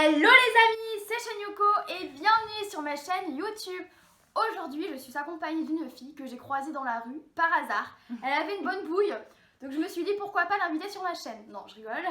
Hello les amis, c'est Shanyoko et bienvenue sur ma chaîne YouTube. Aujourd'hui, je suis accompagnée d'une fille que j'ai croisée dans la rue par hasard. Elle avait une bonne bouille, donc je me suis dit pourquoi pas l'inviter sur ma chaîne. Non, je rigole.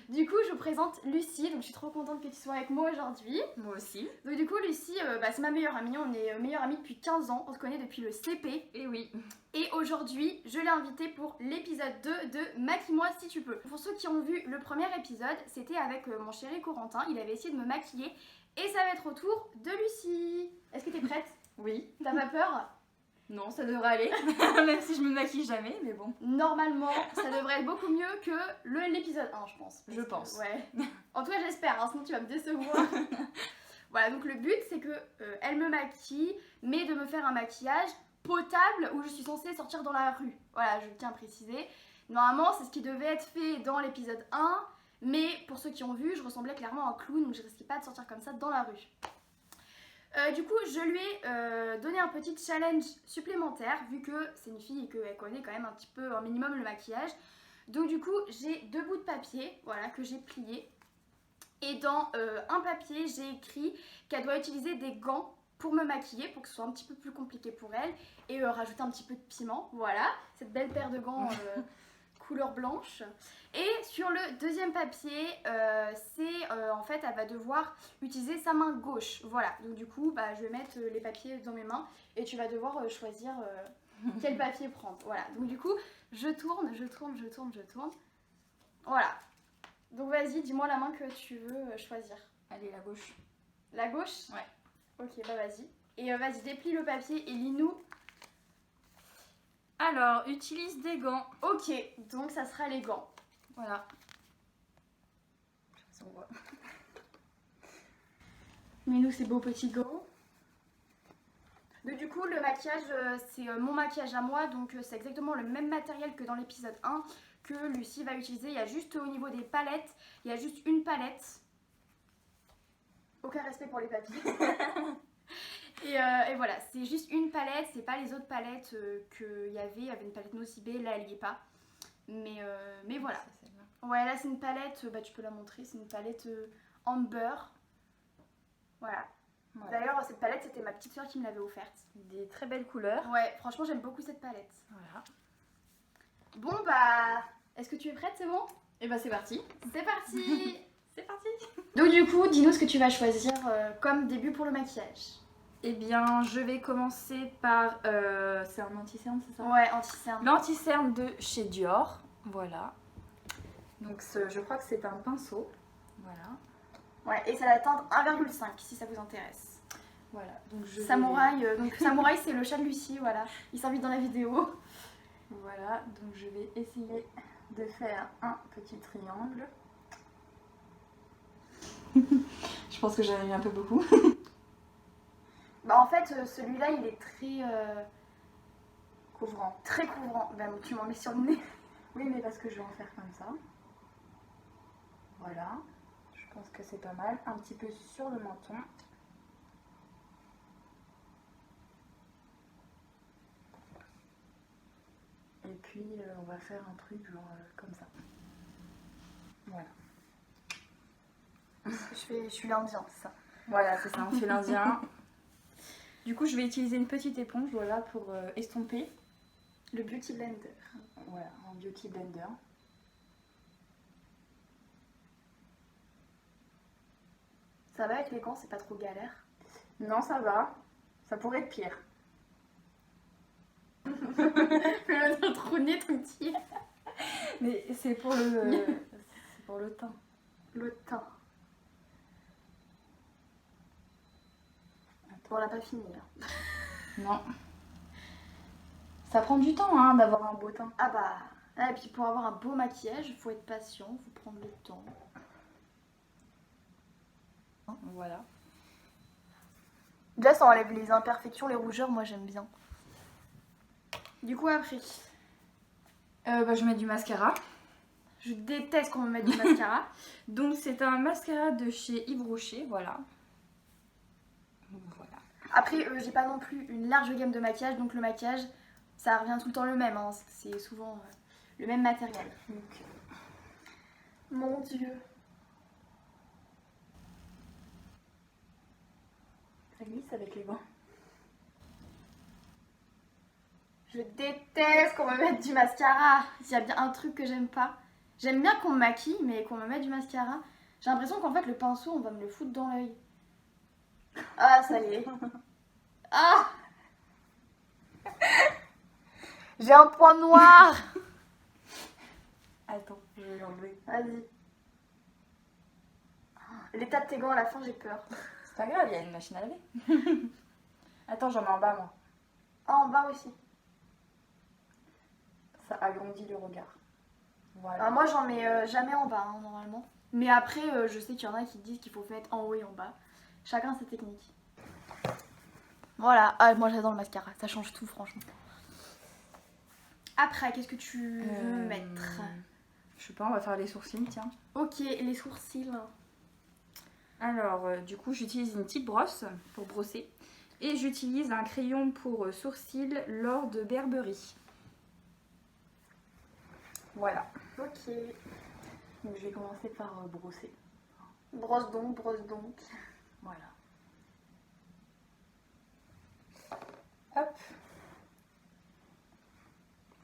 Du coup, je vous présente Lucie, donc je suis trop contente que tu sois avec moi aujourd'hui. Moi aussi. Donc du coup, Lucie, c'est ma meilleure amie. On est meilleure amie depuis 15 ans, on se connaît depuis le CP. Et oui. Et aujourd'hui, je l'ai invitée pour l'épisode 2 de Maquille-moi si tu peux. Pour ceux qui ont vu le premier épisode, c'était avec mon chéri Corentin. Il avait essayé de me maquiller et ça va être au tour de Lucie. Est-ce que t'es prête? Oui. T'as pas peur? Non, ça devrait aller. Même si je me maquille jamais, mais bon. Normalement, ça devrait être beaucoup mieux que l'épisode 1, je pense. Je pense. Ouais. En tout cas, j'espère, hein, sinon tu vas me décevoir. Voilà, donc le but, c'est que elle me maquille, mais de me faire un maquillage potable où je suis censée sortir dans la rue. Voilà, je tiens à préciser. Normalement, c'est ce qui devait être fait dans l'épisode 1, mais pour ceux qui ont vu, je ressemblais clairement à un clown, donc je risquais pas de sortir comme ça dans la rue. Du coup, je lui ai donné un petit challenge supplémentaire, vu que c'est une fille et qu'elle connaît quand même un petit peu, un minimum le maquillage. Donc du coup, j'ai 2 bouts de papier, voilà, que j'ai pliés. Et dans un papier, j'ai écrit qu'elle doit utiliser des gants pour me maquiller, pour que ce soit un petit peu plus compliqué pour elle. Et rajouter un petit peu de piment, voilà, cette belle paire de gants couleur blanche. Et sur le deuxième papier, en fait, elle va devoir utiliser sa main gauche. Voilà, donc du coup, je vais mettre les papiers dans mes mains et tu vas devoir choisir quel papier prendre. Voilà, donc du coup, je tourne. Voilà. Donc vas-y, dis-moi la main que tu veux choisir. Allez, la gauche. La gauche? Ouais. Ok, vas-y. Et vas-y, déplie le papier et lis-nous. Alors, utilise des gants. Ok, donc ça sera les gants. Voilà. On voit. Mets-nous ces beaux petits gants. Donc du coup, le maquillage, c'est mon maquillage à moi, donc c'est exactement le même matériel que dans l'épisode 1 que Lucie va utiliser. Il y a juste au niveau des palettes, il y a juste une palette. Aucun respect pour les papiers. et voilà, c'est juste une palette, c'est pas les autres palettes qu'il y avait. Il y avait une palette Nocibé, là elle y est pas. Mais voilà. Ouais, là c'est une palette, tu peux la montrer, c'est une palette Amber. Voilà. D'ailleurs, cette palette, c'était ma petite soeur qui me l'avait offerte. Des très belles couleurs. Ouais, franchement, j'aime beaucoup cette palette. Voilà. Bon, est-ce que tu es prête, c'est bon? Et c'est parti. C'est parti. C'est parti. Donc du coup, dis-nous ce que tu vas choisir comme début pour le maquillage. Eh bien, je vais commencer par... c'est un anti-cerne, c'est ça? Ouais, anti-cerne. L'anti-cerne de chez Dior. Voilà. Donc, je crois que c'est un pinceau. Voilà. Ouais, et ça va atteindre 1,5 si ça vous intéresse. Voilà, donc Samouraï, Samouraï c'est le chat de Lucie, voilà. Il s'invite dans la vidéo. Voilà, donc je vais essayer de faire un petit triangle. Je pense que j'en ai mis un peu beaucoup. En fait, celui-là, il est très Couvrant. Très couvrant. Tu m'en mets sur le nez. Oui, mais parce que je vais en faire comme ça. Voilà. Je pense que c'est pas mal. Un petit peu sur le menton. Et puis, on va faire un truc genre comme ça. Voilà. Je suis l'indien, c'est ça. Voilà, c'est ça, on fait l'indien. Du coup, je vais utiliser une petite éponge, voilà, pour estomper. Le Beauty Blender. Voilà, un Beauty Blender. Ça va avec les gants, c'est pas trop galère? Non, ça va. Ça pourrait être pire. Fais-le dans ton nez, ton petit. Mais c'est pour le... c'est pour le teint. Le teint. Bon, on l'a pas fini là. Non. Ça prend du temps hein, d'avoir un beau teint. Et puis pour avoir un beau maquillage, il faut être patient, il faut prendre le temps. Voilà. Déjà, ça enlève les imperfections, les rougeurs, moi j'aime bien. Du coup, après, je mets du mascara. je déteste qu'on me mette du mascara. Donc c'est un mascara de chez Yves Rocher, voilà. Voilà. Après, j'ai pas non plus une large gamme de maquillage, donc le maquillage, ça revient tout le temps le même, hein. C'est souvent le même matériel. Donc, mon Dieu. glisse avec les gants. Je déteste qu'on me mette du mascara. S'il y a bien un truc que j'aime pas. J'aime bien qu'on me maquille, mais qu'on me mette du mascara. J'ai l'impression qu'en fait, le pinceau, on va me le foutre dans l'œil. Ah, ça y est. Ah! J'ai un point noir. Attends, je vais l'enlever. Vas-y. L'état de tes gants à la fin, j'ai peur. C'est pas grave, il y a une machine à laver. Attends, j'en mets en bas moi. Ah, en bas aussi. Ça agrandit le regard. Voilà. Alors moi, j'en mets jamais en bas, hein, normalement. Mais après, je sais qu'il y en a qui disent qu'il faut mettre en haut et en bas. Chacun ses techniques. Voilà. Ah, moi, j'adore le mascara. Ça change tout, franchement. Après, qu'est-ce que tu veux mettre? Je sais pas, on va faire les sourcils, tiens. Ok, les sourcils. Alors, du coup, j'utilise une petite brosse pour brosser. Et j'utilise un crayon pour sourcils Lord de Berberie. Voilà. Ok. Donc, je vais commencer par brosser. Brosse donc, brosse donc. Voilà. Hop. Je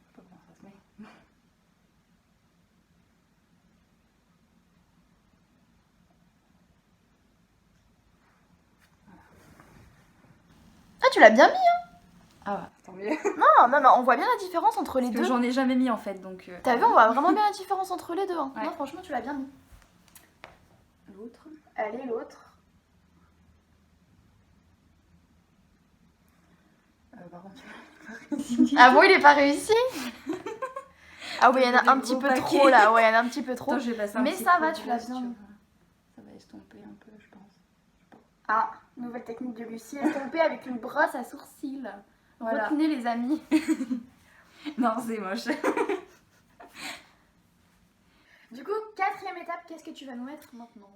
sais pas comment ça se met. Ah, tu l'as bien mis, hein? Ah ouais, tant mieux. Non, on voit bien la différence entre les Parce deux. que j'en ai jamais mis en fait, donc... T'as vu, on voit vraiment bien la différence entre les deux. Hein. Ouais. Non, franchement, tu l'as bien mis. L'autre. Allez, l'autre. Par contre, Ah bon, il est pas réussi? Ah oui, il y en a un Des petit gros peu paquets. trop là. Ouais, il y en a un petit peu trop. Attends, je vais passer un Mais petit ça peu va, de tu l'as brosse bien mis. Ça va estomper un peu, je pense. Ah, nouvelle technique de Lucie, estomper avec une brosse à sourcils. Voilà. Retenez les amis. Non, c'est moche. Du coup, quatrième étape, qu'est-ce que tu vas nous mettre maintenant?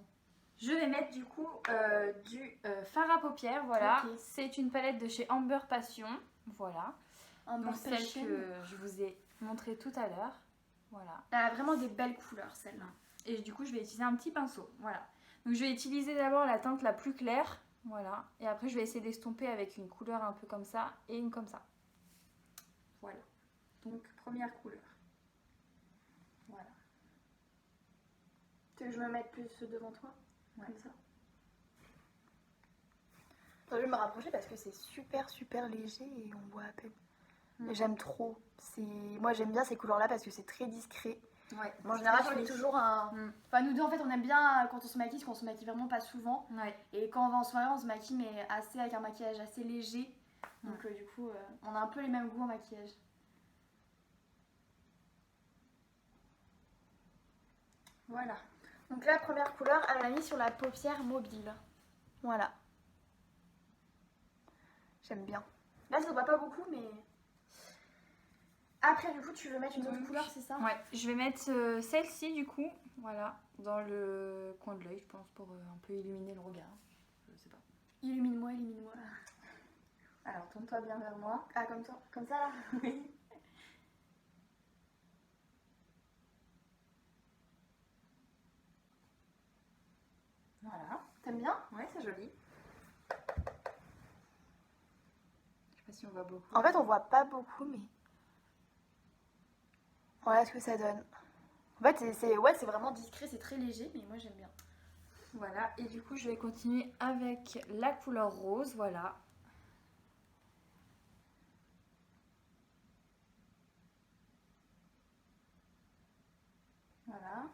Je vais mettre du coup du fard à paupières, voilà. Ok. C'est une palette de chez Amber Passion, voilà. Un Donc celle passion. que je vous ai montrée tout à l'heure, voilà. Elle a vraiment des belles couleurs, celle-là. Et du coup, je vais utiliser un petit pinceau, voilà. Donc je vais utiliser d'abord la teinte la plus claire, voilà. Et après, je vais essayer d'estomper avec une couleur un peu comme ça et une comme ça. Voilà. Donc première couleur. Voilà. Tu veux que je me mette plus devant toi? Ouais. Comme ça. Je vais me rapprocher parce que c'est super léger et on voit à peine. Mm. J'aime trop. Moi j'aime bien ces couleurs-là parce que c'est très discret. Ouais. Moi, en général, Très je fais joli. toujours un. Mm. Enfin, nous deux, en fait, on aime bien quand on se maquille, parce qu'on se maquille vraiment pas souvent. Ouais. Et quand on va en soirée, on se maquille, mais assez avec un maquillage assez léger. Donc, du coup, on a un peu les mêmes goûts en maquillage. Voilà. Donc, la première couleur, elle l'a mis sur la paupière mobile. Voilà. J'aime bien. Là, ça ne voit pas beaucoup, mais. Après, du coup, tu veux mettre une autre couleur, c'est ça? Ouais, je vais mettre celle-ci du coup, voilà, dans le coin de l'œil, je pense, pour un peu illuminer le regard. Je sais pas. Illumine-moi, illumine-moi. Alors, tourne-toi bien vers moi. Ah, comme ça? Comme ça, là? Oui. Voilà. T'aimes bien? Ouais, c'est joli. Je sais pas si on voit beaucoup. En fait, on voit pas beaucoup, mais. Voilà ce que ça donne. En fait, c'est vraiment discret, c'est très léger, mais moi j'aime bien. Voilà, et du coup, je vais continuer avec la couleur rose, voilà. Voilà.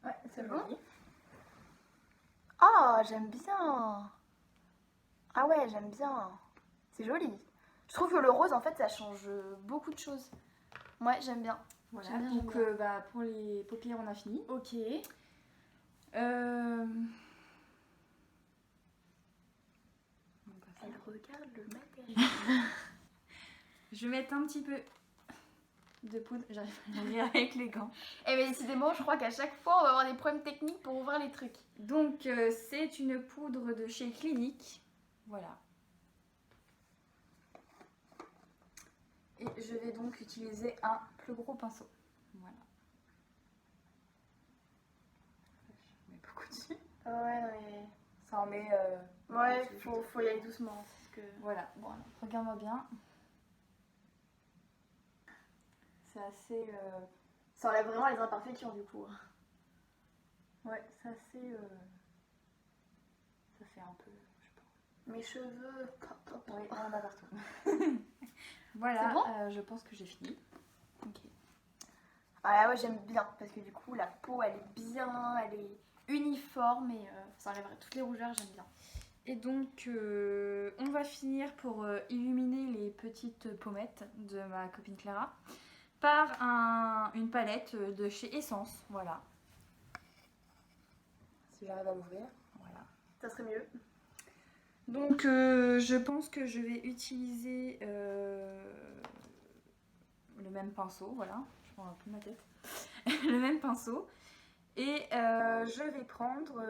Ouais, c'est bon? joli. Ah, j'aime bien. Ah ouais, j'aime bien. C'est joli. Je trouve que le rose, en fait, ça change beaucoup de choses. Ouais, j'aime bien. Voilà, J'aime bien, donc j'aime bah, pour les paupières, on a fini. Ok. Elle regarde le matériel. Je vais mettre un petit peu de poudre. J'arrive à l'ouvrir avec les gants. Eh bien, décidément, je crois qu'à chaque fois, on va avoir des problèmes techniques pour ouvrir les trucs. Donc, c'est une poudre de chez Clinique. Voilà. Et je vais donc utiliser un plus gros pinceau. Voilà. Je mets beaucoup dessus. Ouais, mais... Ça en met Ouais, faut y aller doucement. Parce que... Voilà, bon, alors, regarde-moi bien. C'est assez... Ça enlève vraiment les imperfections du coup. Ouais, c'est assez... Ça fait un peu... Je sais pas. Mes cheveux... Oui, on en a partout. Voilà, C'est bon je pense que j'ai fini. Ok. Ah ouais, j'aime bien parce que du coup la peau elle est bien, elle est uniforme et ça enlèverait toutes les rougeurs, j'aime bien. Et donc, on va finir pour illuminer les petites pommettes de ma copine Clara par une palette de chez Essence. Voilà. Si j'arrive à l'ouvrir. Voilà. Ça serait mieux. Donc, je pense que je vais utiliser le même pinceau. Voilà. Je prends plus ma tête. Le même pinceau. Et je vais prendre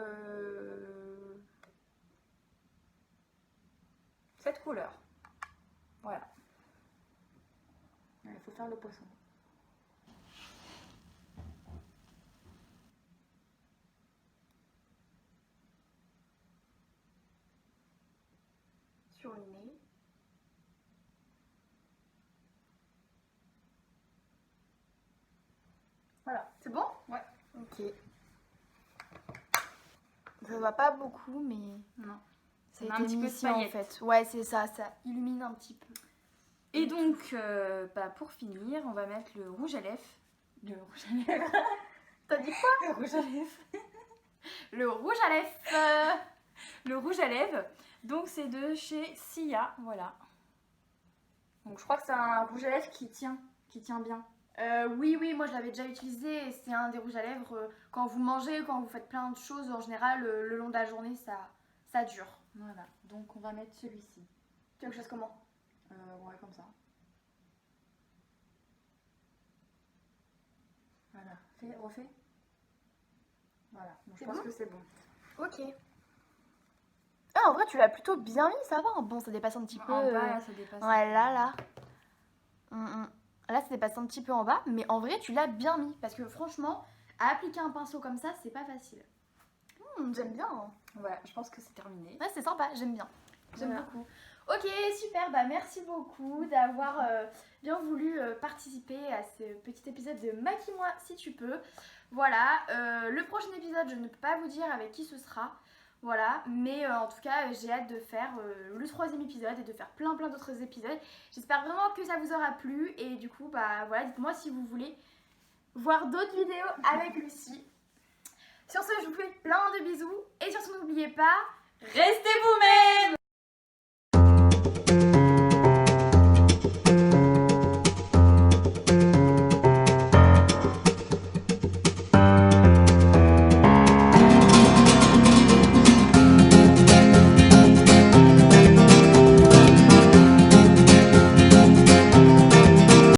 cette couleur. Voilà. Il faut faire le poisson. Sur le nez. Voilà, c'est bon? Ouais. Ok. Ça va pas beaucoup, mais Non. ça On a a un été petit mis peu de ici en paillettes. fait. Ouais, c'est ça, ça illumine un petit peu. Et donc, pour finir, on va mettre le rouge à lèvres. Le rouge à lèvres. T'as dit quoi? Le rouge à lèvres. Le rouge à lèvres. Le rouge à lèvres. Donc, c'est de chez Sia. Voilà. Donc, je crois que c'est un rouge à lèvres qui tient bien. Oui, moi je l'avais déjà utilisé et c'est un des rouges à lèvres quand vous mangez, quand vous faites plein de choses en général, le long de la journée ça dure. Voilà. Donc, on va mettre celui-ci. Tu veux que je fasse comment? Ouais, comme ça. Voilà. Refais. Voilà. Donc, je C'est pense bon que c'est bon. Ok. Ah, en vrai, tu l'as plutôt bien mis, ça va. Bon, ça dépasse un petit peu. En bas, là, ça dépasse. Ouais, là. Là, ça dépasse un petit peu en bas, mais en vrai, tu l'as bien mis. Parce que franchement, à appliquer un pinceau comme ça, c'est pas facile. J'aime bien. Ouais, je pense que c'est terminé. Ouais, c'est sympa, j'aime bien. J'aime Voilà. beaucoup. Ok, super, bah merci beaucoup d'avoir bien voulu participer à ce petit épisode de Maquille-moi si tu peux. Voilà, le prochain épisode, je ne peux pas vous dire avec qui ce sera. Voilà, mais en tout cas, j'ai hâte de faire le 3e épisode et de faire plein d'autres épisodes. J'espère vraiment que ça vous aura plu et du coup, bah voilà, dites-moi si vous voulez voir d'autres vidéos avec Lucie. Sur ce, je vous fais plein de bisous et sur ce, n'oubliez pas, Restez vous-même!